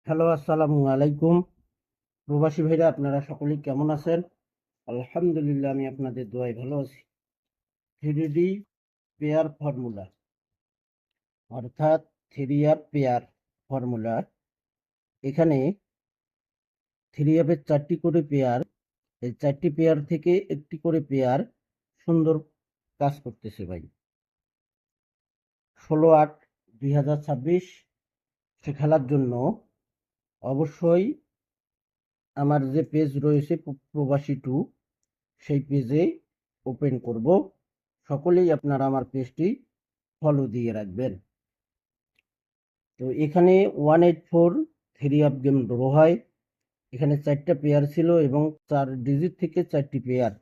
Hello, আসসালামু আলাইকুম। প্রবাসী ভাইরা আপনারা সকলেই কেমন আছেন? আলহামদুলিল্লাহ, আমি আপনাদের দোয়ায় ভালো আছি। 3D পেয়ার ফর্মুলা, অর্থাৎ 3 পেয়ার ফর্মুলা। এখানে 3 4টি করে পেয়ার, এই 4টি পেয়ার থেকে একটি করে পেয়ার সুন্দর কাজ করতেছে ভাই। 16/8/2026 সে খেলার জন্য অবশ্যই আমার যে পেজ রয়েছে প্রবাসী 2, সেই পেজে ওপেন করব। সকলেই আপনারা আমার পেজটি ফলো দিয়ে রাখবেন। তো এখানে 184 3 গেম ড্র হয়। এখানে 4টা পেয়ার ছিল এবং 4 ডিজিট থেকে 4টি পেয়ার।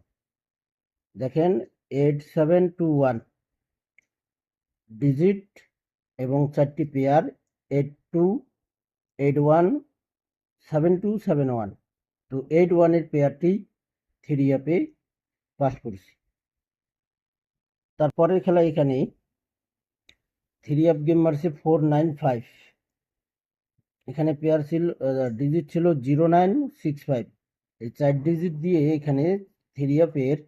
দেখেন 8721 ডিজিট এবং 4টি পেয়ার 82817271। তো 81 এর পেয়ারটি 3 পাস করছি। তারপরের খেলা এখানে 3 গেম মারছে 495। এখানে পেয়ার ছিল, ডিজিট ছিল 0965। এই 4 ডিজিট দিয়ে এখানে 3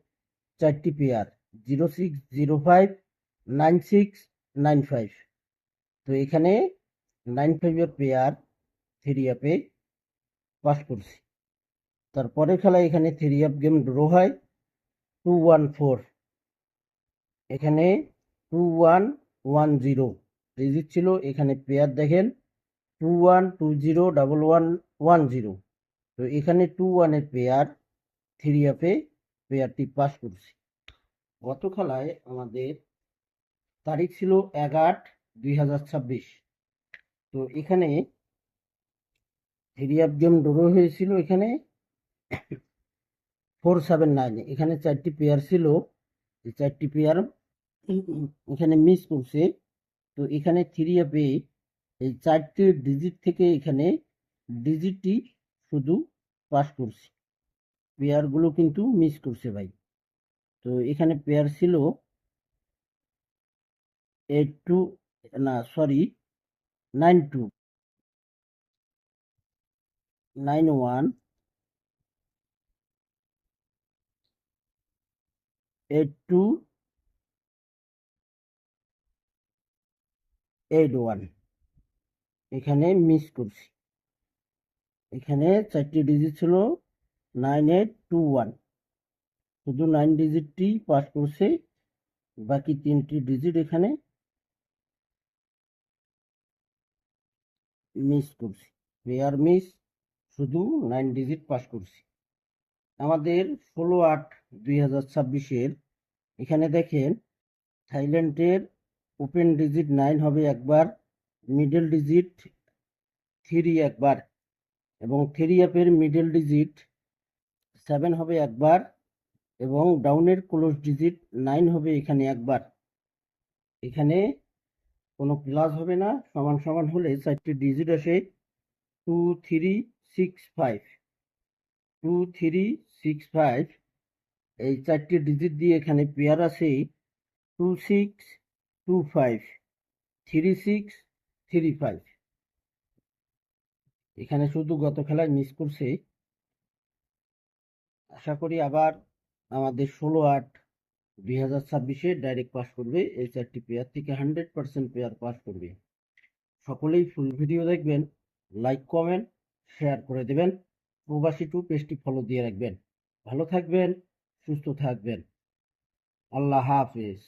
4টি পেয়ার 06059695। তো এখানে 95 পেয়ার 3 পাস করছি। তারপরে খেলা এখানে 3 গেম ড্র হয় 214। এখানে 2110 ডিজিট ছিল। এখানে পেয়ার দেখেন 21201110। তো এখানে 21 পেয়ার 3 পেয়ারটি পাস করছি। গত খেলায় আমাদের তারিখ ছিল 1/8/2026। তো এখানে 3 গেম ড্র হয়েছিল। এখানে 479। এখানে 4টি পেয়ার ছিল, এই 4টি পেয়ার এখানে মিস করছে। তো এখানে 3 এই 4টি ডিজিট থেকে এখানে ডিজিটটি শুধু পাস করছে, পেয়ারগুলো কিন্তু মিস করছে ভাই। তো এখানে পেয়ার ছিল 82, না সরি, 92, 91, 82, 81 এখানে মিস করছি। এখানে 4টি ডিজিট ছিল 9821, শুধু 9 ডিজিটটি পাস করছে, বাকি 3টি ডিজিট এখানে মিস করছি। পেয়ার মিস, শুধু 9 ডিজিট পাস করছি। আমাদের 16/8/2026 এখানে দেখেন থাইল্যান্ডের ওপেন ডিজিট 9 হবে একবার, মিডল ডিজিট 3 একবার, এবং 3 মিডল ডিজিট 7 হবে একবার, এবং ডাউনের ক্লোজ ডিজিট 9 হবে এখানে একবার। এখানে কোনো প্লাস হবে না, সমান সমান হলে 4টি ডিজিট আসে 2365। 2365 এই 4টি ডিজিট দিয়ে এখানে পেয়ার আছে 2625, 3635। এখানে শুধু গত খেলায় মিস করছে। আশা করি আবার আমাদের 16/8/2026 ডাইরেক্ট পাস করবে। এই 4টি পেয়ার থেকে 100% পেয়ার পাস করবে। সকলেই ফুল ভিডিও দেখবেন, লাইক কমেন্ট শেয়ার করে দেবেন। প্রবাসী 2 পেজটি ফলো দিয়ে রাখবেন। ভালো থাকবেন, সুস্থ থাকবেন। আল্লাহ হাফেজ।